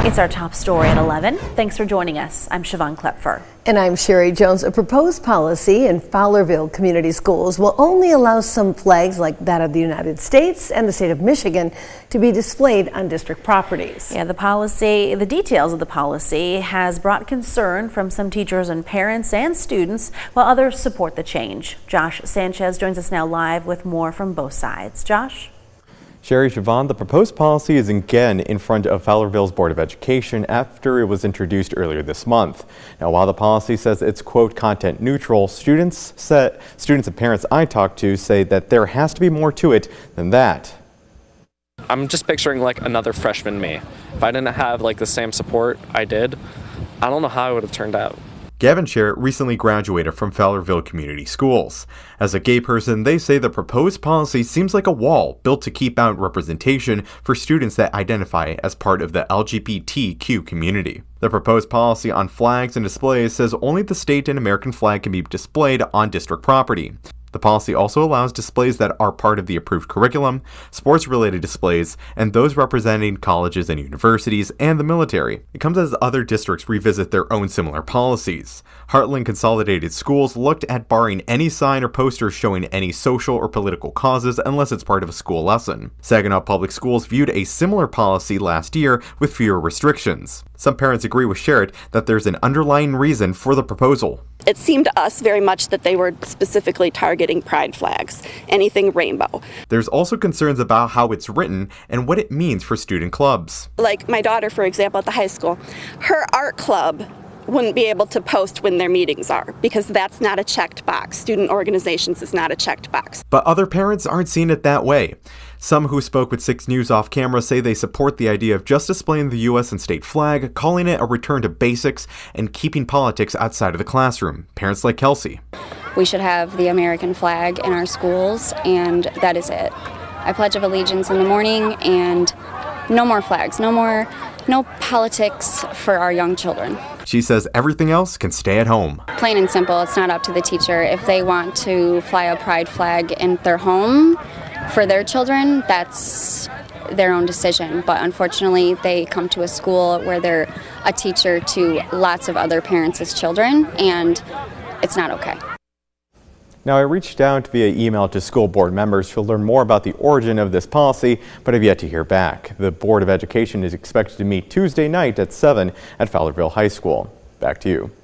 It's our top story at 11. Thanks for joining us. I'm Siobhan Klepfer. And I'm Sherry Jones. A proposed policy in Fowlerville Community Schools will only allow some flags like that of the United States and the state of Michigan to be displayed on district properties. Yeah, the details of the policy has brought concern from some teachers and parents and students, while others support the change. Josh Sanchez joins us now live with more from both sides. Josh? Sherry, Siobhan, the proposed policy is again in front of Fowlerville's Board of Education after it was introduced earlier this month. Now, while the policy says it's, quote, content neutral, students and parents I talked to say that there has to be more to it than that. I'm just picturing like another freshman me. If I didn't have like the same support I did, I don't know how it would have turned out. Gavin Sherritt recently graduated from Fowlerville Community Schools. As a gay person, they say the proposed policy seems like a wall built to keep out representation for students that identify as part of the LGBTQ community. The proposed policy on flags and displays says only the state and American flag can be displayed on district property. The policy also allows displays that are part of the approved curriculum, sports-related displays, and those representing colleges and universities and the military. It comes as other districts revisit their own similar policies. Heartland Consolidated Schools looked at barring any sign or poster showing any social or political causes unless it's part of a school lesson. Saginaw Public Schools viewed a similar policy last year with fewer restrictions. Some parents agree with Sherritt that there's an underlying reason for the proposal. It seemed to us very much that they were specifically targeting pride flags, anything rainbow. There's also concerns about how it's written and what it means for student clubs. Like my daughter, for example, at the high school, her art club wouldn't be able to post when their meetings are because that's not a checked box. Student organizations is not a checked box. But other parents aren't seeing it that way. Some who spoke with 6 News off camera say they support the idea of just displaying the U.S. and state flag, calling it a return to basics, and keeping politics outside of the classroom. Parents like Kelsey. We should have the American flag in our schools, and that is it. I pledge of allegiance in the morning, and no more flags, no politics for our young children. She says everything else can stay at home. Plain and simple, it's not up to the teacher. If they want to fly a pride flag in their home for their children, that's their own decision. But unfortunately, they come to a school where they're a teacher to lots of other parents' children, and it's not okay. Now, I reached out via email to school board members to learn more about the origin of this policy, but have yet to hear back. The Board of Education is expected to meet Tuesday night at 7 at Fowlerville High School. Back to you.